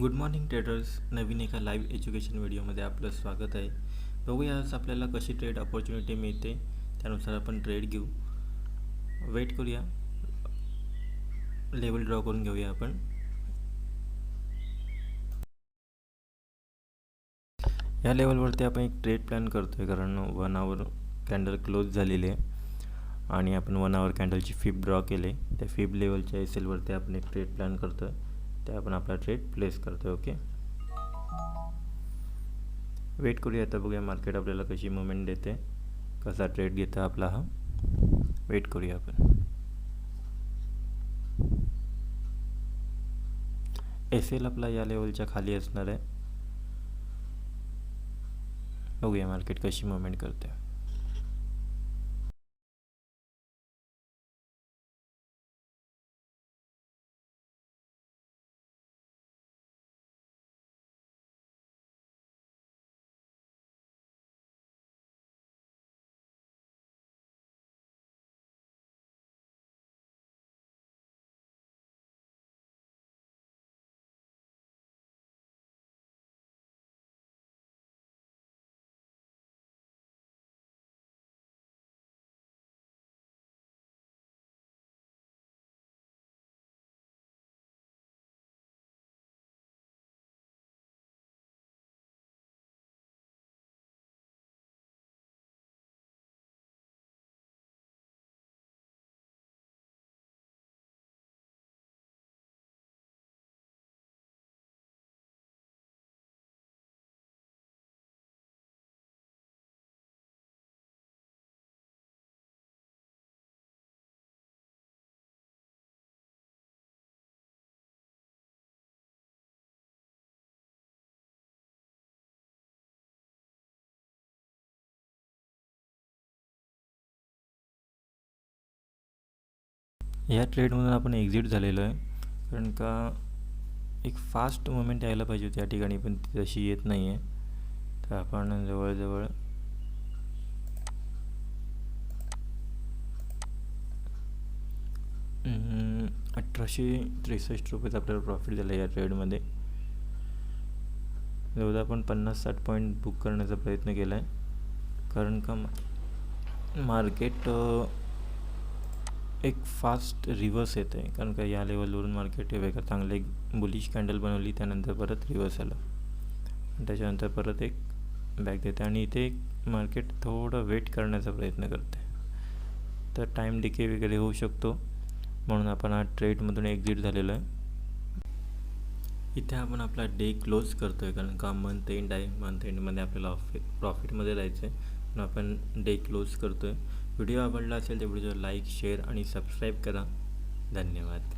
Good morning traders. नवीन एका live education व्हिडिओमध्ये आपलं स्वागत आहे. बघूया आज आपल्याला कशी ट्रेड अपॉर्च्युनिटी मिळते, त्यानुसार आपण ट्रेड घेऊ. वेट करूया, लेवल ड्रॉ करून घेऊया आपण. या लेवलवरती आपण एक ट्रेड प्लॅन करतो आहे, कारण 1 आवर कॅन्डल क्लोज झालेली आहे आणि आपण 1 आवर कॅन्डलची फिब ड्रॉ केले. त्या फिब लेवलच्या एसएलवरती आपण एक ट्रेड प्लॅन करतो आहे, ते आपण आपला ट्रेड प्लेस करतो आहे. ओके, वेट करूया. आता बघूया मार्केट आपल्याला कशी मुवमेंट देते, कसा ट्रेड घेता आपला हा. वेट करूया आपण. एसएल आपला या लेवलच्या खाली असणार आहे. बघूया मार्केट कशी मुवमेंट करते. या ट्रेडमधून आपण एक्झिट झालेलो आहे, कारण का एक फास्ट मुवमेंट यायला पाहिजे होती या ठिकाणी, पण ती तशी येत नाही आहे. तर आपण जवळजवळ 1863 रुपयाचा आपल्याला प्रॉफिट झाला या ट्रेडमध्ये. जवळजवळ आपण 50-60 पॉईंट बुक करण्याचा प्रयत्न केला आहे, कारण का मार्केट एक फास्ट रिव्हर्स येते आहे. कारण का या लेवलवरून मार्केट हे का चांगले एक बुलिश कॅन्डल बनवली, त्यानंतर परत रिव्हर्स आलं, त्याच्यानंतर परत एक बॅक देते आणि इथे मार्केट थोडं वेट करण्याचा प्रयत्न करते. तर टाईम डिके वगैरे होऊ शकतो, म्हणून आपण हा ट्रेडमधून एक्झिट झालेलो आहे. इथे आपण आपला डे क्लोज करतो आहे, कारण का मंथ एंड आहे. मंथ एंडमध्ये आपल्याला प्रॉफिटमध्ये राहायचं आहे, म्हणून आपण डे क्लोज करतो आहे. व्हिडिओ आवडला असेल तर व्हिडिओ लाईक, शेअर आणि सबस्क्राईब करा. धन्यवाद.